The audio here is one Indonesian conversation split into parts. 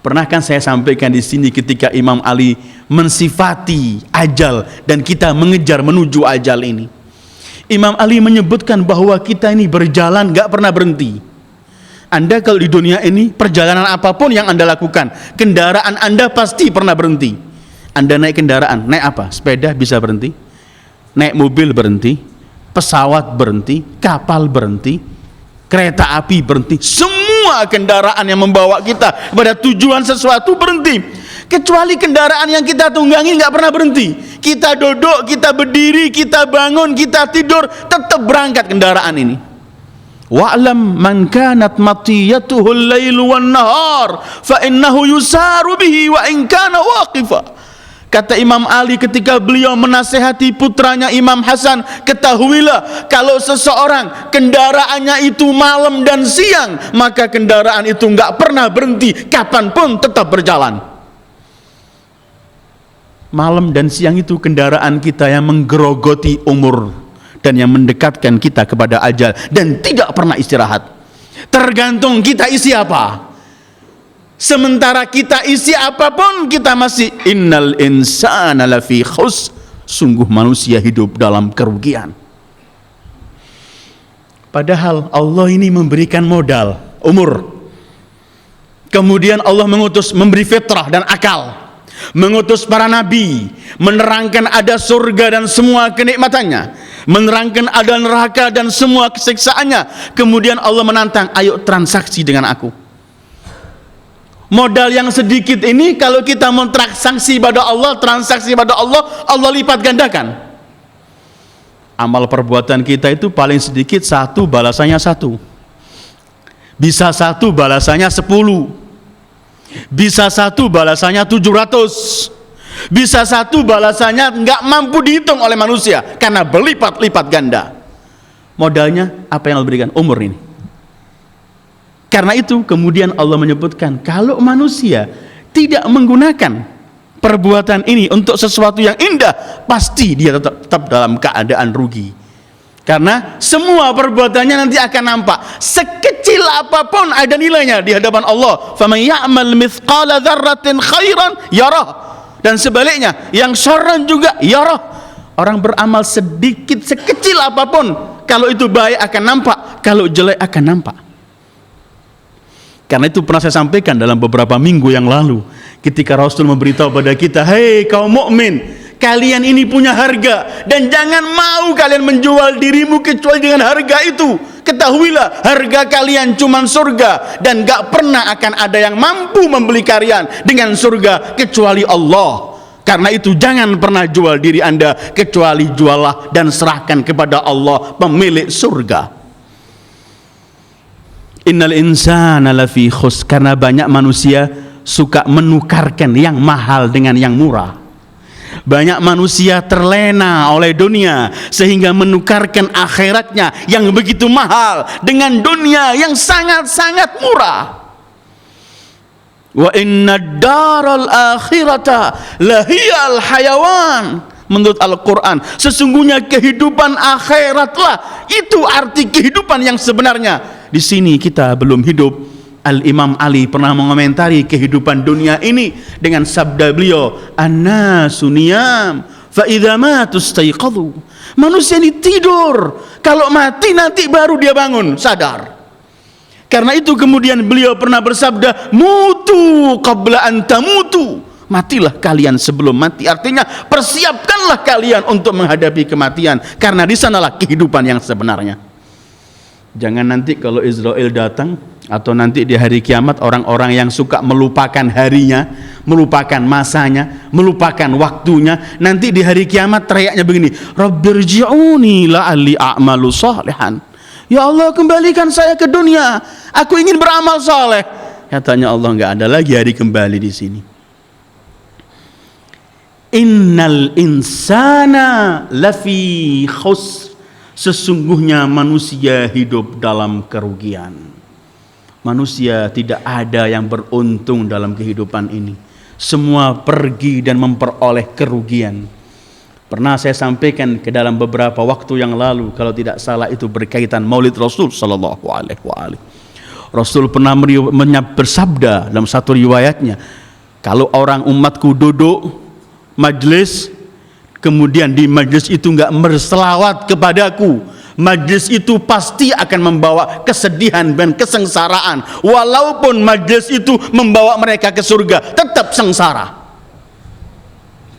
Pernah kan saya sampaikan di sini ketika Imam Ali mensifati ajal dan kita mengejar menuju ajal ini. Imam Ali menyebutkan bahwa kita ini berjalan gak pernah berhenti. Anda kalau di dunia ini, perjalanan apapun yang Anda lakukan, kendaraan Anda pasti pernah berhenti. Anda naik kendaraan, naik apa? Sepeda bisa berhenti, naik mobil berhenti, pesawat berhenti, kapal berhenti, kereta api berhenti. Semua kendaraan yang membawa kita pada tujuan sesuatu berhenti. Kecuali kendaraan yang kita tunggangi nggak pernah berhenti. Kita duduk, kita berdiri, kita bangun, kita tidur, tetap berangkat kendaraan ini. Wa'lam man kanat matiyatuhu al-lailu wan-nahar fa innahu yusaru bihi wa in kana waqifa. Kata Imam Ali ketika beliau menasehati putranya Imam Hasan, ketahuilah kalau seseorang kendaraannya itu malam dan siang, maka kendaraan itu enggak pernah berhenti, kapanpun tetap berjalan. Malam dan siang itu kendaraan kita yang menggerogoti umur dan yang mendekatkan kita kepada ajal dan tidak pernah istirahat. Tergantung kita isi apa. Sementara kita isi apapun, kita masih innal insana lafi khus, sungguh manusia hidup dalam kerugian. Padahal Allah ini memberikan modal umur, kemudian Allah mengutus, memberi fitrah dan akal, mengutus para nabi, menerangkan ada surga dan semua kenikmatannya, menerangkan ada neraka dan semua kesiksaannya. Kemudian Allah menantang, ayo transaksi dengan aku. Modal yang sedikit ini kalau kita mau transaksi pada Allah, transaksi pada Allah, Allah lipat gandakan. Amal perbuatan kita itu paling sedikit satu, balasannya satu. Bisa satu, balasannya 10. Bisa satu, balasannya 700. Bisa satu, balasannya nggak mampu dihitung oleh manusia karena berlipat-lipat ganda. Modalnya apa yang Allah berikan? Umur ini. Karena itu kemudian Allah menyebutkan kalau manusia tidak menggunakan perbuatan ini untuk sesuatu yang indah, pasti dia tetap dalam keadaan rugi. Karena semua perbuatannya nanti akan nampak, sekecil apapun ada nilainya di hadapan Allah. Faman ya'mal mithqala dzarratin khairan yarah. Dan sebaliknya, yang syarran juga yarah. Orang beramal sedikit, sekecil apapun, kalau itu baik akan nampak, kalau jelek akan nampak. Karena itu pernah saya sampaikan dalam beberapa minggu yang lalu, ketika Rasul memberitahu pada kita, hei kaum mukmin, kalian ini punya harga dan jangan mau kalian menjual dirimu kecuali dengan harga itu. Ketahuilah harga kalian cuma surga dan gak pernah akan ada yang mampu membeli kalian dengan surga kecuali Allah. Karena itu jangan pernah jual diri Anda, kecuali jualah dan serahkan kepada Allah pemilik surga. Innal insana lafi khus, karena banyak manusia suka menukarkan yang mahal dengan yang murah. Banyak manusia terlena oleh dunia sehingga menukarkan akhiratnya yang begitu mahal dengan dunia yang sangat-sangat murah. Wa inna daral akhirata lahiyal hayawan. Menurut Al-Quran, sesungguhnya kehidupan akhiratlah itu arti kehidupan yang sebenarnya. Di sini kita belum hidup. Al-Imam Ali pernah mengomentari kehidupan dunia ini dengan sabda beliau, an-nasu niyam fa idza matu istayqadhu. Manusia ini tidur, kalau mati nanti baru dia bangun, sadar. Karena itu kemudian beliau pernah bersabda, mutu qabla an tamutu. Matilah kalian sebelum mati. Artinya persiapkanlah kalian untuk menghadapi kematian, karena di sanalah kehidupan yang sebenarnya. Jangan nanti kalau Israel datang atau nanti di hari kiamat, orang-orang yang suka melupakan harinya, melupakan masanya, melupakan waktunya, nanti di hari kiamat teriaknya begini, Rabbirji'uni la'alli a'malu salihan. Ya Allah, kembalikan saya ke dunia, aku ingin beramal saleh. Katanya Allah, enggak ada lagi hari kembali di sini. Innal insana lafi khusr, sesungguhnya manusia hidup dalam kerugian. Manusia tidak ada yang beruntung dalam kehidupan ini. Semua pergi dan memperoleh kerugian. Pernah saya sampaikan ke dalam beberapa waktu yang lalu, kalau tidak salah itu berkaitan Maulid Rasul sallallahu alaihi wasallam. Rasul pernah bersabda dalam satu riwayatnya, kalau orang umatku duduk majlis, kemudian di majlis itu enggak berselawat kepadaku, majlis itu pasti akan membawa kesedihan dan kesengsaraan. Walaupun majlis itu membawa mereka ke surga, tetap sengsara.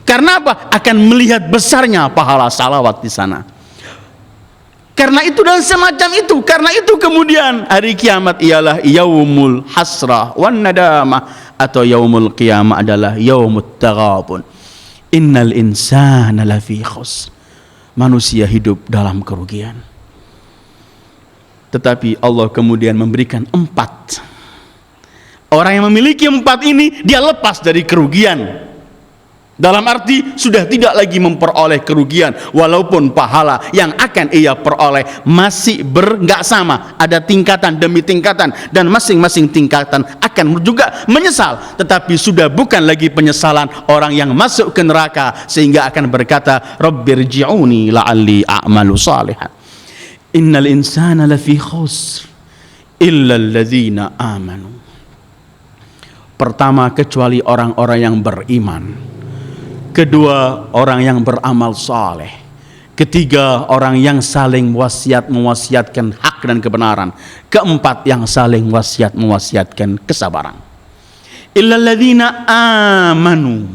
Karena apa? Akan melihat besarnya pahala salawat di sana. Karena itu dan semacam itu. Karena itu kemudian hari kiamat ialah yaumul hasrah wan nadamah, atau yaumul qiyamah adalah yaumut taghabun. Innal insana lafi khusr. Manusia hidup dalam kerugian. Tetapi Allah kemudian memberikan 4. Orang yang memiliki 4 ini, dia lepas dari kerugian. Dalam arti sudah tidak lagi memperoleh kerugian, walaupun pahala yang akan ia peroleh masih nggak sama, ada tingkatan demi tingkatan, dan masing-masing tingkatan akan juga menyesal, tetapi sudah bukan lagi penyesalan orang yang masuk ke neraka sehingga akan berkata rabbirji'uni la'alli a'malu salihan. Innal insana lafi khusr illa alladzina amanu. Pertama, kecuali orang-orang yang beriman. Kedua, orang yang beramal saleh. Ketiga, orang yang saling mewasiatkan hak dan kebenaran. Keempat, yang saling mewasiatkan kesabaran. Illal ladzina amanu.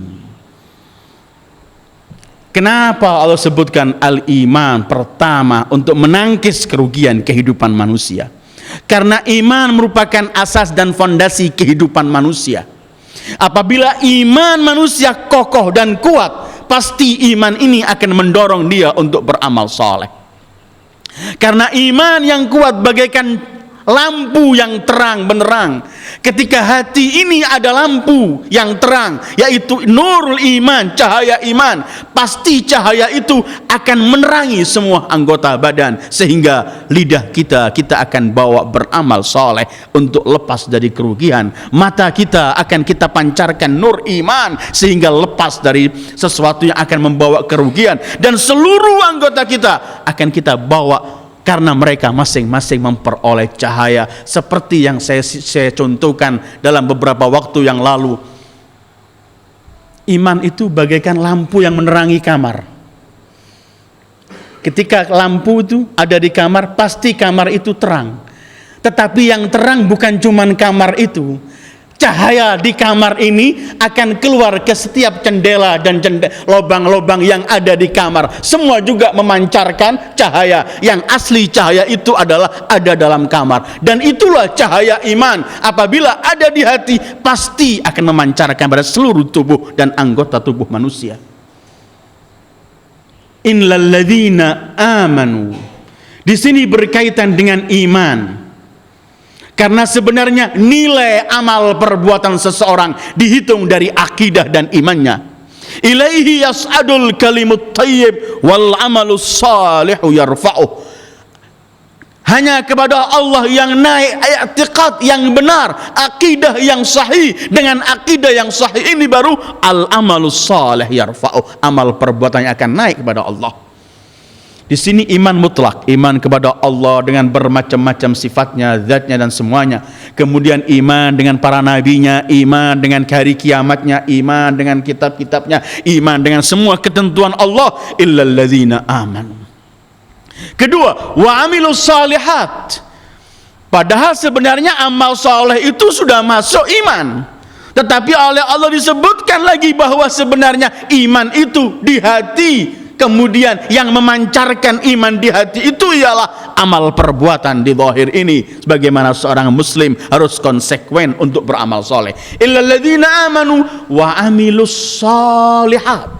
Kenapa Allah sebutkan al-iman pertama untuk menangkis kerugian kehidupan manusia? Karena iman merupakan asas dan fondasi kehidupan manusia. Apabila iman manusia kokoh dan kuat, pasti iman ini akan mendorong dia untuk beramal soleh. Karena iman yang kuat bagaikan lampu yang terang benderang. Ketika hati ini ada lampu yang terang, yaitu nurul iman, cahaya iman, pasti cahaya itu akan menerangi semua anggota badan, sehingga lidah kita akan bawa beramal soleh untuk lepas dari kerugian. Mata kita akan kita pancarkan nur iman sehingga lepas dari sesuatu yang akan membawa kerugian, dan seluruh anggota kita akan kita bawa karena mereka masing-masing memperoleh cahaya, seperti yang saya contohkan dalam beberapa waktu yang lalu. Iman itu bagaikan lampu yang menerangi kamar. Ketika lampu itu ada di kamar, pasti kamar itu terang. Tetapi yang terang bukan cuman kamar itu. Cahaya di kamar ini akan keluar ke setiap jendela dan lubang-lubang yang ada di kamar. Semua juga memancarkan cahaya. Yang asli cahaya itu adalah ada dalam kamar. Dan itulah cahaya iman. Apabila ada di hati, pasti akan memancarkan pada seluruh tubuh dan anggota tubuh manusia. Innal ladzina amanu. Di sini berkaitan dengan iman. Karena sebenarnya nilai amal perbuatan seseorang dihitung dari akidah dan imannya. Ilaihi yas'adul kalimut thayyib wal amalus salihu yarfa'uh. Hanya kepada Allah yang naik i'tiqad yang benar, akidah yang sahih. Dengan akidah yang sahih ini baru al amalus salih yarfa'uh, amal perbuatannya akan naik kepada Allah. Di sini iman mutlak, iman kepada Allah dengan bermacam-macam sifatnya, zatnya dan semuanya. Kemudian iman dengan para nabinya, iman dengan hari kiamatnya, iman dengan kitab-kitabnya, iman dengan semua ketentuan Allah. Illal ladzina amanu. Kedua, wa amilus salihat. Padahal sebenarnya amal soleh itu sudah masuk iman. Tetapi oleh Allah disebutkan lagi bahwa sebenarnya iman itu di hati. Kemudian yang memancarkan iman di hati itu ialah amal perbuatan di zahir ini. Sebagaimana seorang muslim harus konsekuen untuk beramal soleh. Illal ladzina amanu wa amilus salihat.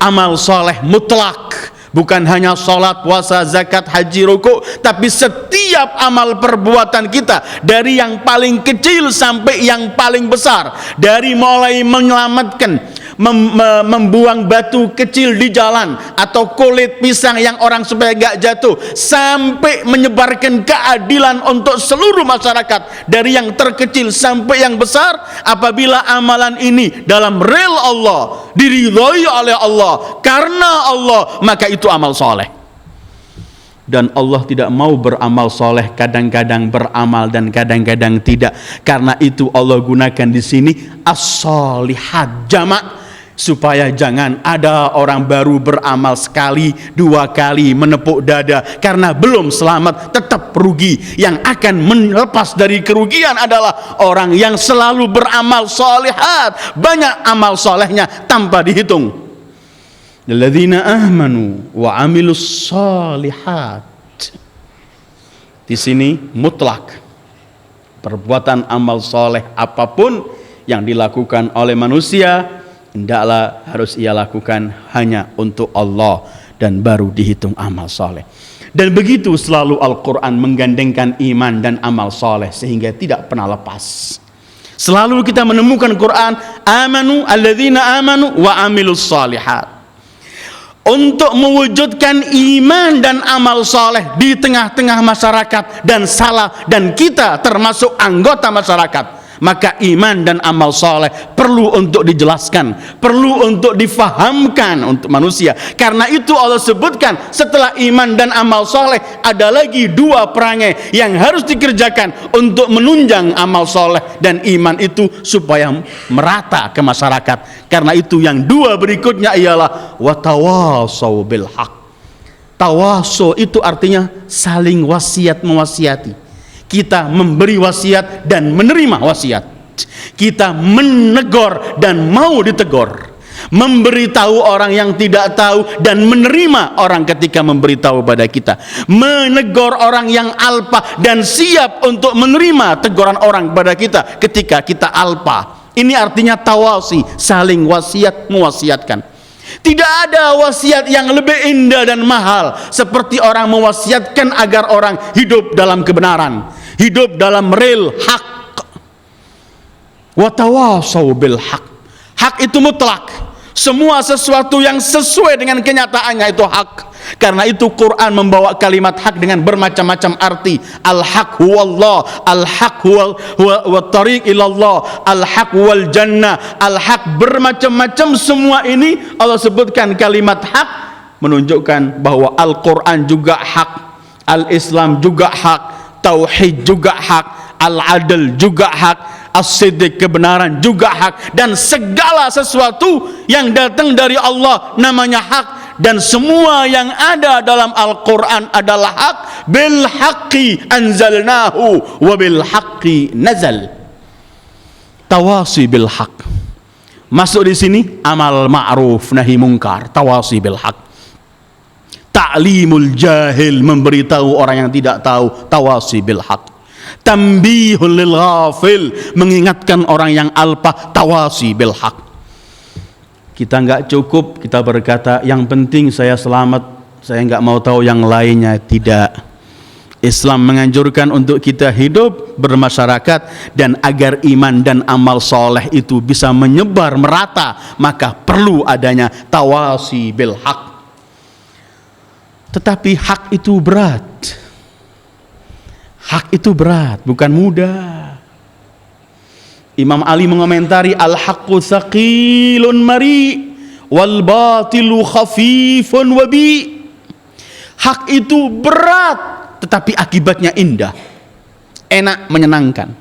Amal soleh mutlak. Bukan hanya sholat, puasa, zakat, haji, ruku, tapi setiap amal perbuatan kita, dari yang paling kecil sampai yang paling besar, dari mulai menyelamatkan, membuang batu kecil di jalan atau kulit pisang yang orang supaya gak jatuh, sampai menyebarkan keadilan untuk seluruh masyarakat, dari yang terkecil sampai yang besar. Apabila amalan ini dalam real Allah, diridhoi oleh Allah, karena Allah, maka itu amal soleh. Dan Allah tidak mau beramal soleh, kadang-kadang beramal dan kadang-kadang tidak. Karena itu Allah gunakan di sini as-solihat jamak, supaya jangan ada orang baru beramal sekali, dua kali menepuk dada karena belum selamat, tetap rugi. Yang akan melepas dari kerugian adalah orang yang selalu beramal solihat, banyak amal solehnya tanpa dihitung. Alladzina amanu wa amilus solihat. Di sini mutlak, perbuatan amal soleh apapun yang dilakukan oleh manusia, hendaklah harus ia lakukan hanya untuk Allah dan baru dihitung amal soleh. Dan begitu selalu Al-Quran menggandengkan iman dan amal soleh sehingga tidak pernah lepas. Selalu kita menemukan Quran amanu alladzina amanu wa amilus solihat. Untuk mewujudkan iman dan amal soleh di tengah-tengah masyarakat dan salah, dan kita termasuk anggota masyarakat, maka iman dan amal soleh perlu untuk dijelaskan, perlu untuk difahamkan untuk manusia. Karena itu Allah sebutkan setelah iman dan amal soleh ada lagi dua perangai yang harus dikerjakan untuk menunjang amal soleh dan iman itu supaya merata ke masyarakat. Karena itu yang dua berikutnya ialah watawasau bil haq. Tawaso itu artinya saling wasiat mewasiati. Kita memberi wasiat dan menerima wasiat. Kita menegur dan mau ditegur. Memberitahu orang yang tidak tahu dan menerima orang ketika memberitahu pada kita. Menegur orang yang alpa dan siap untuk menerima teguran orang pada kita ketika kita alpa. Ini artinya tawasi, saling wasiat mewasiatkan. Tidak ada wasiat yang lebih indah dan mahal seperti orang mewasiatkan agar orang hidup dalam kebenaran, hidup dalam real hak. Watawasau bil haq. Hak itu mutlak. Semua sesuatu yang sesuai dengan kenyataannya itu hak. Karena itu Quran membawa kalimat hak dengan bermacam-macam arti. Al-haq huwallah, al-haq huwa tariq ilallah, al-haq wal jannah, al-haq, bermacam-macam. Semua ini Allah sebutkan kalimat hak, menunjukkan bahwa Al-Quran juga hak, Al-Islam juga hak, Tauhid juga hak, Al-Adl juga hak, As-Siddiq kebenaran juga hak, dan segala sesuatu yang datang dari Allah namanya hak. Dan semua yang ada dalam Al-Quran adalah hak. Bil haqqi anzalnahu wa bil haqqi nazal. Tawasi bil haq. Masuk di sini amal ma'ruf nahi mungkar, tawasi bil haq. Ta'limul jahil, memberitahu orang yang tidak tahu, tawasi bil haq. Tambihul lil ghafil, mengingatkan orang yang alpa, tawasi bil haq. Kita nggak cukup kita berkata yang penting saya selamat, saya nggak mau tahu yang lainnya. Tidak. Islam menganjurkan untuk kita hidup bermasyarakat, dan agar iman dan amal soleh itu bisa menyebar merata, maka perlu adanya tawasi bil haq. Tetapi hak itu berat. Hak itu berat, bukan mudah. Imam Ali mengomentari al-haqqu thaqilun mari wal batilu khafifun wabi. Hak itu berat tetapi akibatnya indah, enak, menyenangkan.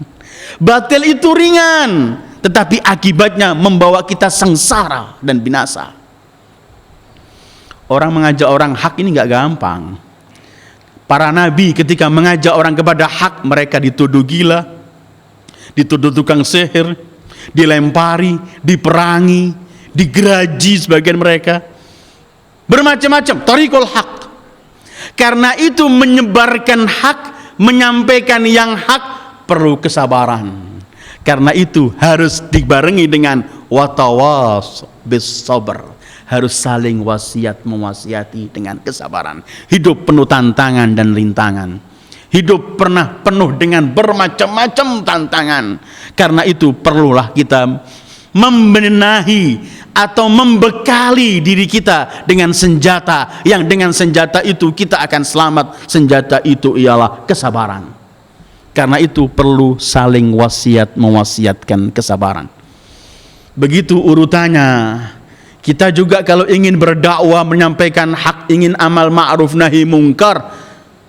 Batil itu ringan tetapi akibatnya membawa kita sengsara dan binasa. Orang mengajak orang hak ini nggak gampang. Para nabi ketika mengajak orang kepada hak, mereka dituduh gila, dituduh tukang sihir, dilempari, diperangi, digeraji sebagian mereka, bermacam-macam. Thariqul haq. Karena itu menyebarkan hak, menyampaikan yang hak perlu kesabaran. Karena itu harus dibarengi dengan watawas bis sabr, harus saling wasiat mewasiati dengan kesabaran. Hidup penuh tantangan dan rintangan. Hidup pernah penuh dengan bermacam-macam tantangan. Karena itu perlulah kita membenahi atau membekali diri kita dengan senjata, yang dengan senjata itu kita akan selamat. Senjata itu ialah kesabaran. Karena itu perlu saling wasiat mewasiatkan kesabaran. Begitu urutannya. Kita juga kalau ingin berdakwah, menyampaikan hak, ingin amal ma'ruf nahi mungkar,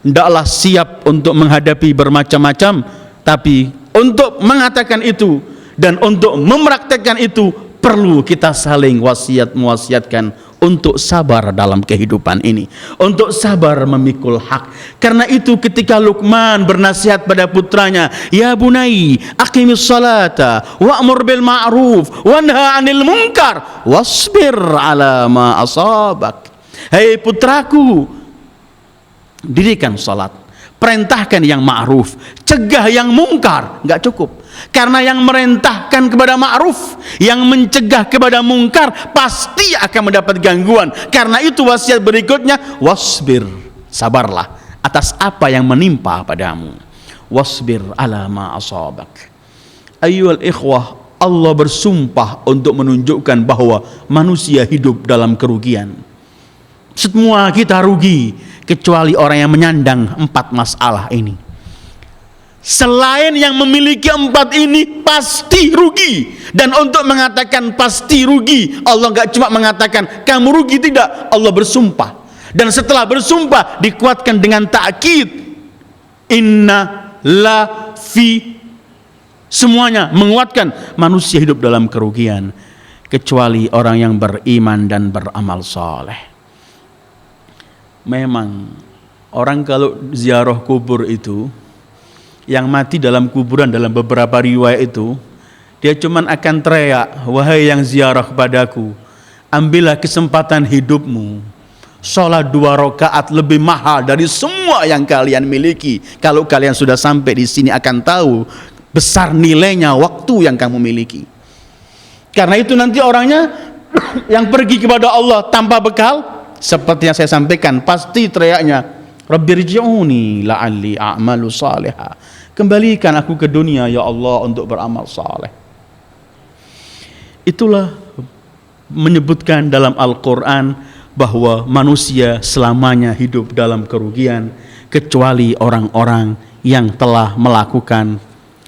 hendaklah siap untuk menghadapi bermacam-macam, tapi untuk mengatakan itu dan untuk mempraktekkan itu perlu kita saling wasiat-mewasiatkan untuk sabar dalam kehidupan ini, untuk sabar memikul hak. Karena itu ketika Luqman bernasihat pada putranya, ya bunai aqimis salata wa'mur bil ma'ruf wanha 'anil munkar wasbir 'ala ma asabak. Hei putraku, dirikan salat, perintahkan yang ma'ruf, cegah yang mungkar. Enggak cukup, karena yang merintahkan kepada ma'ruf, yang mencegah kepada mungkar pasti akan mendapat gangguan. Karena itu wasiat berikutnya, wasbir, sabarlah atas apa yang menimpa padamu. Wasbir ala ma asabak. Ayyuhal ikhwah, Allah bersumpah untuk menunjukkan bahwa manusia hidup dalam kerugian. Semua kita rugi, kecuali orang yang menyandang 4 masalah ini. Selain yang memiliki 4 ini pasti rugi. Dan untuk mengatakan pasti rugi, Allah gak cuma mengatakan kamu rugi, tidak, Allah bersumpah. Dan setelah bersumpah dikuatkan dengan ta'kid, inna la fi, semuanya menguatkan manusia hidup dalam kerugian, kecuali orang yang beriman dan beramal saleh. Memang orang kalau ziarah kubur itu, yang mati dalam kuburan dalam beberapa riwayat itu, dia cuman akan teriak, wahai yang ziarah kepadaku, ambillah kesempatan hidupmu, sholat 2 rakaat lebih mahal dari semua yang kalian miliki. Kalau kalian sudah sampai di sini akan tahu besar nilainya waktu yang kamu miliki. Karena itu nanti orangnya yang pergi kepada Allah tanpa bekal, seperti yang saya sampaikan, pasti teriaknya, Rabbirji'uni la'alli a'malu salihah. Kembalikan aku ke dunia ya Allah untuk beramal saleh. Itulah menyebutkan dalam Al-Quran bahwa manusia selamanya hidup dalam kerugian, kecuali orang-orang yang telah melakukan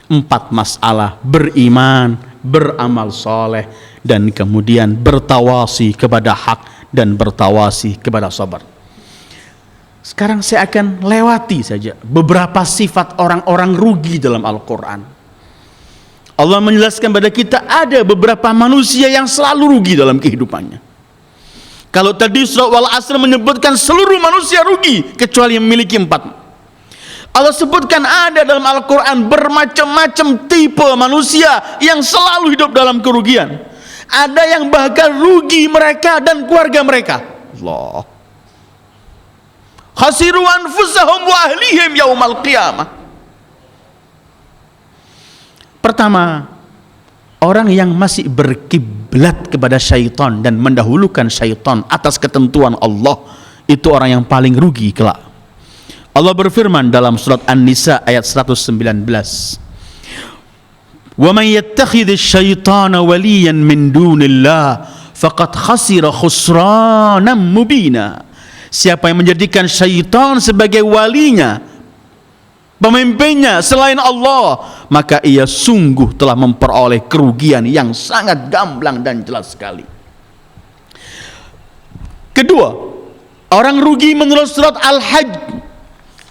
4 masalah: beriman, beramal saleh, dan kemudian bertawasi kepada hak dan bertawasi kepada sabar. Sekarang saya akan lewati saja beberapa sifat orang-orang rugi dalam Al-Quran. Allah menjelaskan pada kita ada beberapa manusia yang selalu rugi dalam kehidupannya. Kalau tadi surah Wal Asr menyebutkan seluruh manusia rugi kecuali yang memiliki 4. Allah sebutkan ada dalam Al-Quran bermacam-macam tipe manusia yang selalu hidup dalam kerugian. Ada yang bahkan rugi mereka dan keluarga mereka. Allah. Khasiru anfusahum wa ahlihim yaumal qiyamah. Pertama, orang yang masih berkiblat kepada syaitan dan mendahulukan syaitan atas ketentuan Allah, itu orang yang paling rugi kelak. Allah berfirman dalam surat An-Nisa ayat 119, wa man yattakhidhish syaitana waliyan min dunillah faqad khasira khusranan mubina. Siapa yang menjadikan syaitan sebagai walinya, pemimpinnya selain Allah, maka ia sungguh telah memperoleh kerugian yang sangat gamblang dan jelas sekali. Kedua, orang rugi menurut surat Al-Hajj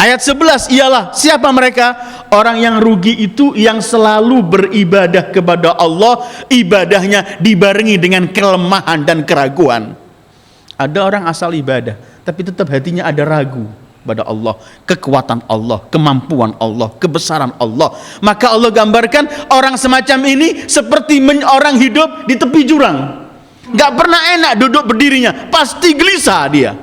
ayat 11 ialah siapa mereka? Orang yang rugi itu yang selalu beribadah kepada Allah, ibadahnya dibarengi dengan kelemahan dan keraguan. Ada orang asal ibadah, tapi tetap hatinya ada ragu pada Allah, kekuatan Allah, kemampuan Allah, kebesaran Allah. Maka Allah gambarkan orang semacam ini seperti orang hidup di tepi jurang. Gak pernah enak duduk berdirinya, pasti gelisah dia.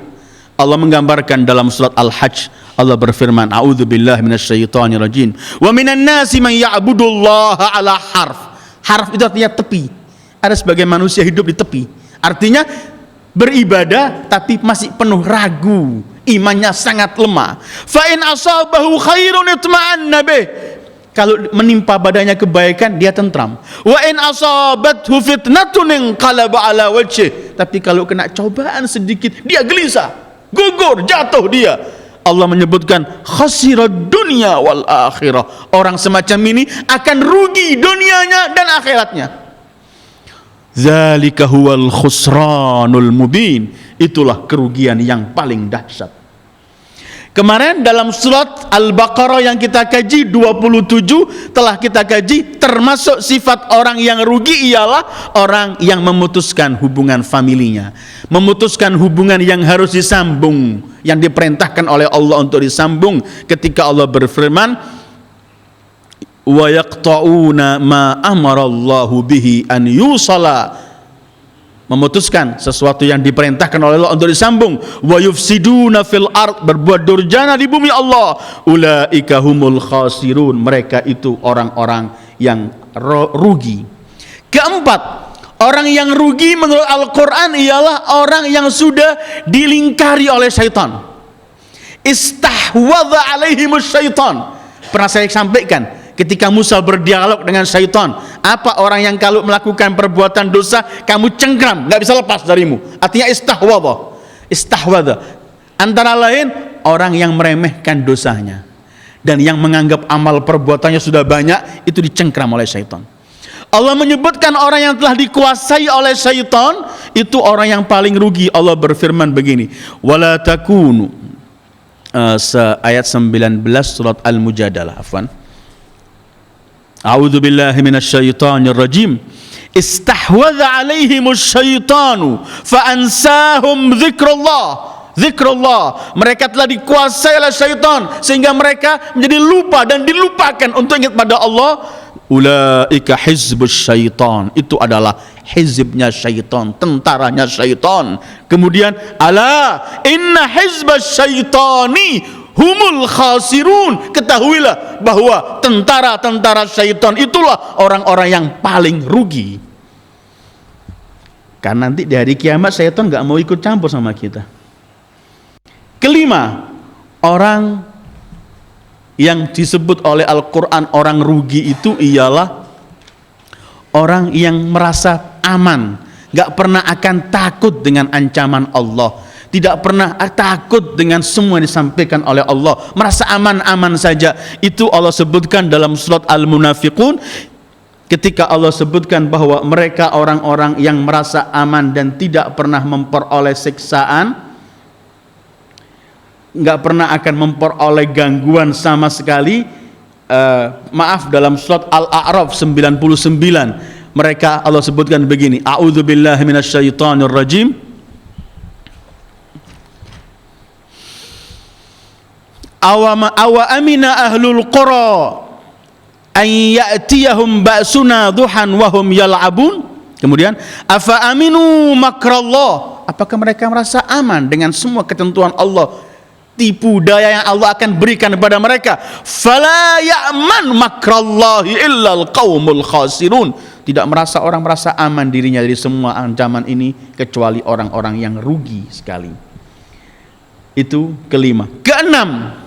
Allah menggambarkan dalam surat Al-Hajj, Allah berfirman, a'udzubillahi minasyaitonirrajim, wa minan nasi man ya'budullaha ala harf. Harf itu artinya tepi. Ada sebagian manusia hidup di tepi, artinya beribadah tapi masih penuh ragu, imannya sangat lemah. Fa in asabahu khairun itma'anna bih. Kalau menimpa badannya kebaikan, dia tentram. Wa in asabathu fitnatun inqalaba ala wajhih. Tapi kalau kena cobaan sedikit, dia gelisah, gugur, jatuh dia. Allah menyebutkan khasirad dunya wal akhirah. Orang semacam ini akan rugi dunianya dan akhiratnya. Zalika huwal khusranul mubin. Itulah kerugian yang paling dahsyat. Kemarin dalam surat Al-Baqarah yang kita kaji 27 telah kita kaji, termasuk sifat orang yang rugi ialah orang yang memutuskan hubungan familinya, memutuskan hubungan yang harus disambung, yang diperintahkan oleh Allah untuk disambung, ketika Allah berfirman wa yaqta'una ma amarallahu bihi an yusala, memutuskan sesuatu yang diperintahkan oleh Allah untuk disambung. Wa yufsiduna fil ard, berbuat durjana di bumi Allah. Ulaika humul khasirun, mereka itu orang-orang yang rugi. Keempat, orang yang rugi menurut Al-Quran ialah orang yang sudah dilingkari oleh syaitan. Istahwadha alaihimus syaitan. Pernah saya sampaikan, ketika Musa berdialog dengan syaitan, apa orang yang kalau melakukan perbuatan dosa kamu cengkram, nggak bisa lepas darimu, artinya istahwadha. Antara lain orang yang meremehkan dosanya dan yang menganggap amal perbuatannya sudah banyak, itu dicengkram oleh syaitan. Allah menyebutkan orang yang telah dikuasai oleh syaitan itu orang yang paling rugi. Allah berfirman begini, wala takunu, ayat 19 surat Al-Mujadalah, afwan. A'udzu billahi minasyaitonir rajim. Istahwadha 'alaihimus syaitanu fa ansahum dzikrullah. Mereka telah dikuasai oleh syaitan sehingga mereka menjadi lupa dan dilupakan untuk ingat pada Allah. Ulaika hizbus syaitan, itu adalah hizibnya syaitan, tentaranya syaitan. Kemudian ala inna hizbas syaitani humul khasirun, ketahuilah bahwa tentara-tentara syaitan itulah orang-orang yang paling rugi. Karena nanti di hari kiamat syaitan gak mau ikut campur sama kita. Kelima, orang yang disebut oleh Al-Quran orang rugi itu ialah orang yang merasa aman, gak pernah akan takut dengan ancaman Allah, tidak pernah takut dengan semua yang disampaikan oleh Allah, merasa aman-aman saja. Itu Allah sebutkan dalam surat Al-Munafiqun, ketika Allah sebutkan bahwa mereka orang-orang yang merasa aman dan tidak pernah memperoleh siksaan, nggak pernah akan memperoleh gangguan sama sekali. Dalam surat Al-A'raf 99 mereka Allah sebutkan begini, a'udzubillahi minasyaitonir rajim. Awa amina ahlul qura an ya'tiyahum ba'suna duhan wa hum yal'abun. Kemudian afa aminu makrallah, apakah mereka merasa aman dengan semua ketentuan Allah, tipu daya yang Allah akan berikan kepada mereka? Fala ya'man makrallahi illal qaumul khasirun, tidak merasa orang merasa aman dirinya dari semua ancaman ini kecuali orang-orang yang rugi sekali. Itu kelima. Keenam,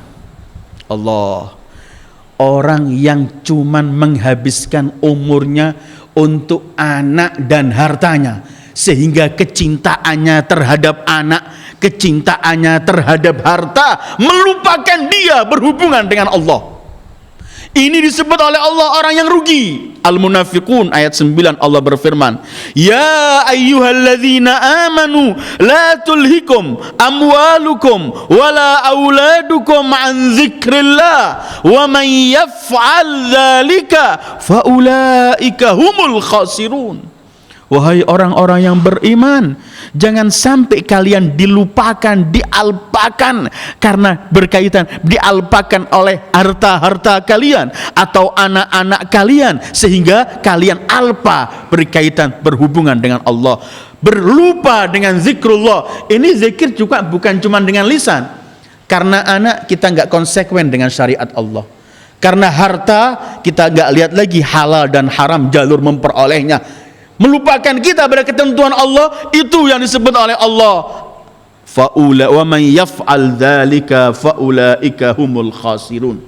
Allah, orang yang cuman menghabiskan umurnya untuk anak dan hartanya, sehingga kecintaannya terhadap anak, kecintaannya terhadap harta melupakan dia berhubungan dengan Allah. Ini disebut oleh Allah orang yang rugi. Al-Munafiqun ayat 9 Allah berfirman, ya ayyuhalladzina amanu la tulhikum amwalukum wala auladukum an dzikrillah wa man yaf'al dzalika faulaika humul khasirun. Wahai orang-orang yang beriman, jangan sampai kalian dilupakan, dialpakan karena berkaitan, dialpakan oleh harta-harta kalian atau anak-anak kalian, sehingga kalian alpa berkaitan berhubungan dengan Allah, berlupa dengan zikrullah. Ini zikir juga bukan cuma dengan lisan. Karena anak kita nggak konsekuen dengan syariat Allah. Karena harta kita nggak lihat lagi halal dan haram jalur memperolehnya, melupakan kita pada ketentuan Allah. Itu yang disebut oleh Allah, faula wa man yaf'al dzalika faulaika humul khasirun.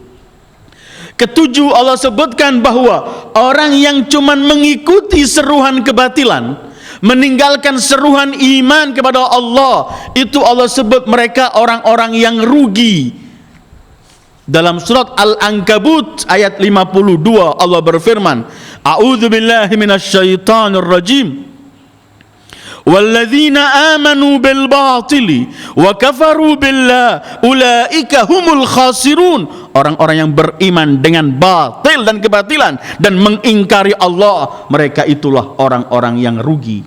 Ketujuh, Allah sebutkan bahwa orang yang cuman mengikuti seruan kebatilan, meninggalkan seruan iman kepada Allah, itu Allah sebut mereka orang-orang yang rugi. Dalam surat Al-Ankabut ayat 52 Allah berfirman, a'udzubillahi minasyaitonir rajim, Walladzina amanu bil batili wa kafaru billah ulaika humul khasirun. Orang-orang yang beriman dengan batil dan kebatilan dan mengingkari Allah, mereka itulah orang-orang yang rugi.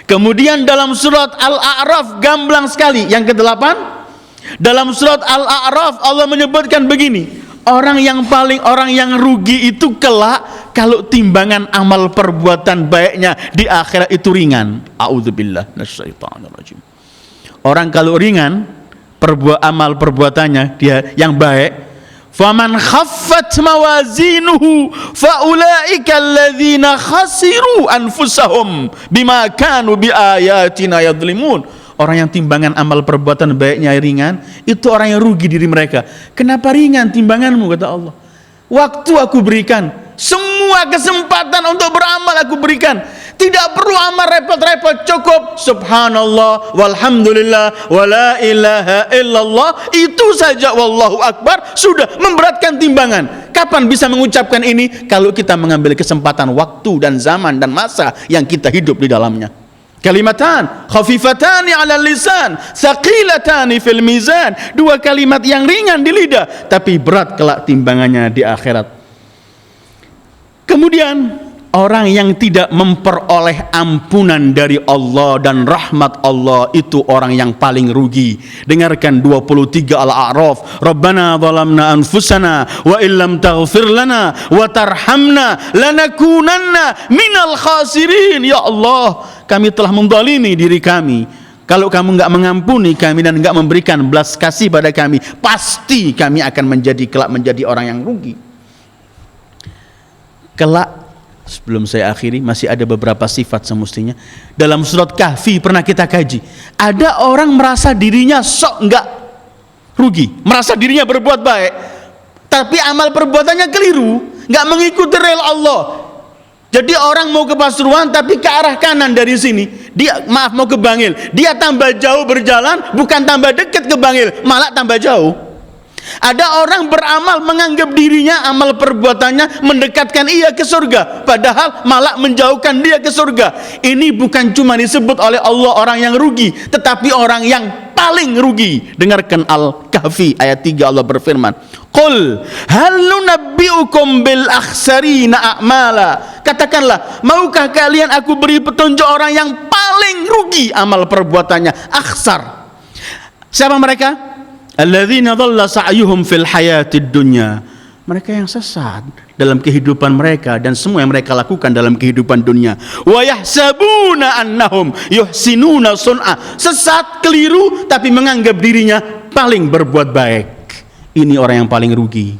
Kemudian dalam surat Al-A'raf gamblang sekali yang ke-8, dalam surat Al-A'raf Allah menyebutkan begini, orang yang rugi itu kelak kalau timbangan amal perbuatan baiknya di akhirat itu ringan. A'udzubillah minasyaitonirrajim. Orang kalau ringan amal perbuatannya dia yang baik, faman khaffat mawazinuhu faulaika alladzina khasiru anfusahum bima kanu biayatina yadhlimun. Orang yang timbangan amal perbuatan baiknya ringan, itu orang yang rugi diri mereka. Kenapa ringan timbanganmu, kata Allah? Waktu aku berikan, semua kesempatan untuk beramal aku berikan. Tidak perlu amal repot-repot, cukup subhanallah walhamdulillah wala ilaha illallah, itu saja wallahu akbar sudah memberatkan timbangan. Kapan bisa mengucapkan ini? Kalau kita mengambil kesempatan waktu dan zaman dan masa yang kita hidup di dalamnya. Kalimatan khafifatani 'ala lisan, tsaqilatani fil mizan. Dua kalimat yang ringan di lidah tapi berat kelak timbangannya di akhirat. Kemudian orang yang tidak memperoleh ampunan dari Allah dan rahmat Allah, itu orang yang paling rugi. Dengarkan 23 Al-A'raf. Rabbana zalamna anfusana wa illam taghfir lana wa tarhamna lanakunanna minal khasirin. Ya Allah, kami telah menzalimi diri kami. Kalau kamu enggak mengampuni kami dan enggak memberikan belas kasih pada kami, pasti kami akan kelak menjadi orang yang rugi. Kelak, sebelum saya akhiri, masih ada beberapa sifat semestinya. Dalam surat Kahfi pernah kita kaji. Ada orang merasa dirinya sok enggak rugi, merasa dirinya berbuat baik, tapi amal perbuatannya keliru, enggak mengikuti rel Allah. Jadi orang mau ke Pasuruan tapi ke arah kanan dari sini, dia mau ke Bangil, dia tambah jauh berjalan, bukan tambah dekat ke Bangil, malah tambah jauh. Ada orang beramal menganggap dirinya amal perbuatannya mendekatkan ia ke surga, padahal malah menjauhkan dia ke surga. Ini bukan cuma disebut oleh Allah orang yang rugi, tetapi orang yang paling rugi. Dengarkan Al-Kahfi ayat 3, Allah berfirman, Qul hal nunabbi'ukum bil akhsarina a'mala. Katakanlah, maukah kalian aku beri petunjuk orang yang paling rugi amal perbuatannya, akhsar. Siapa mereka? Alladzina dhalla sa'yuhum fil hayatid dunya. Mereka yang sesat dalam kehidupan mereka dan semua yang mereka lakukan dalam kehidupan dunia. Wa yahsabuna annahum yuhsinuna sun'a. Sesat, keliru, tapi menganggap dirinya paling berbuat baik. Ini orang yang paling rugi.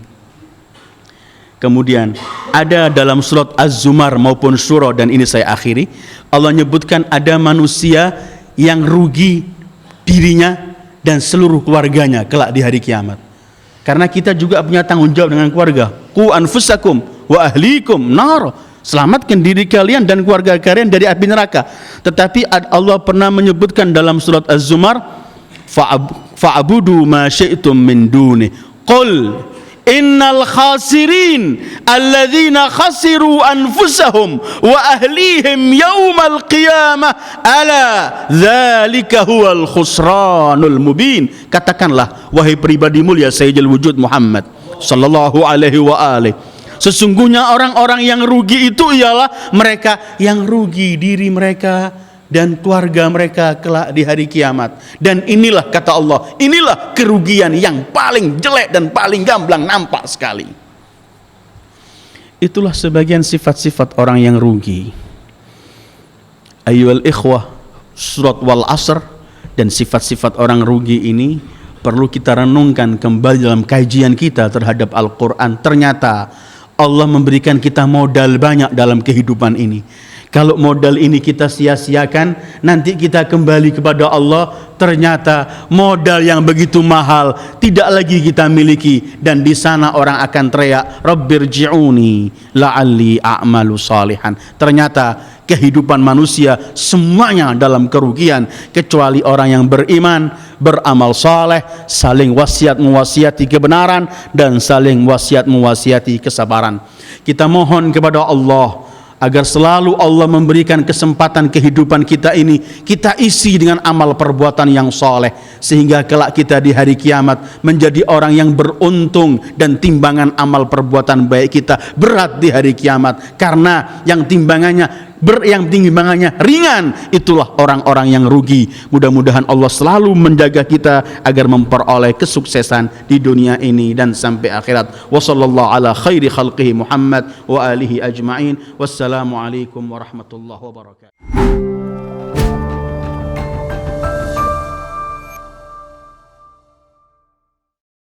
Kemudian ada dalam surat Az-Zumar maupun surah, dan ini saya akhiri, Allah menyebutkan ada manusia yang rugi dirinya dan seluruh keluarganya kelak di hari kiamat. Karena kita juga punya tanggung jawab dengan keluarga. Qu anfusakum wa ahlikum nar. Selamatkan diri kalian dan keluarga kalian dari api neraka. Tetapi Allah pernah menyebutkan dalam surat Az-Zumar, fa'budu ma syi'tum min duni. Qul innal khasirin alladzina khasiru anfusahum wa ahlihim yaumal qiyamah ala dzalika huwal khusranul mubin. Katakanlah, wahai pribadi mulia Sayyidul Wujud Muhammad sallallahu alaihi wa alihi, sesungguhnya orang-orang yang rugi itu ialah mereka yang rugi diri mereka dan keluarga mereka kelak di hari kiamat. Dan inilah, kata Allah, inilah kerugian yang paling jelek dan paling gamblang, nampak sekali. Itulah sebagian sifat-sifat orang yang rugi. Ayyuhal ikhwah, surat wal asr dan sifat-sifat orang rugi ini perlu kita renungkan kembali dalam kajian kita terhadap Al-Quran. Ternyata Allah memberikan kita modal banyak dalam kehidupan ini. Kalau modal ini kita sia-siakan, nanti kita kembali kepada Allah, ternyata modal yang begitu mahal tidak lagi kita miliki, dan di sana orang akan teriak, Rabbirji'uni la'alli a'malu salihan. Ternyata kehidupan manusia semuanya dalam kerugian, kecuali orang yang beriman, beramal saleh, saling wasiat mewasiati kebenaran dan saling wasiat mewasiati kesabaran. Kita mohon kepada Allah agar selalu Allah memberikan kesempatan kehidupan kita ini kita isi dengan amal perbuatan yang soleh, sehingga kelak kita di hari kiamat menjadi orang yang beruntung dan timbangan amal perbuatan baik kita berat di hari kiamat, karena yang timbangannya ringan itulah orang-orang yang rugi. Mudah-mudahan Allah selalu menjaga kita agar memperoleh kesuksesan di dunia ini dan sampai akhirat. Wa sallallahu ala khairi khalqihi Muhammad wa alihi ajma'in. Wassalamualaikum warahmatullahi wabarakatuh.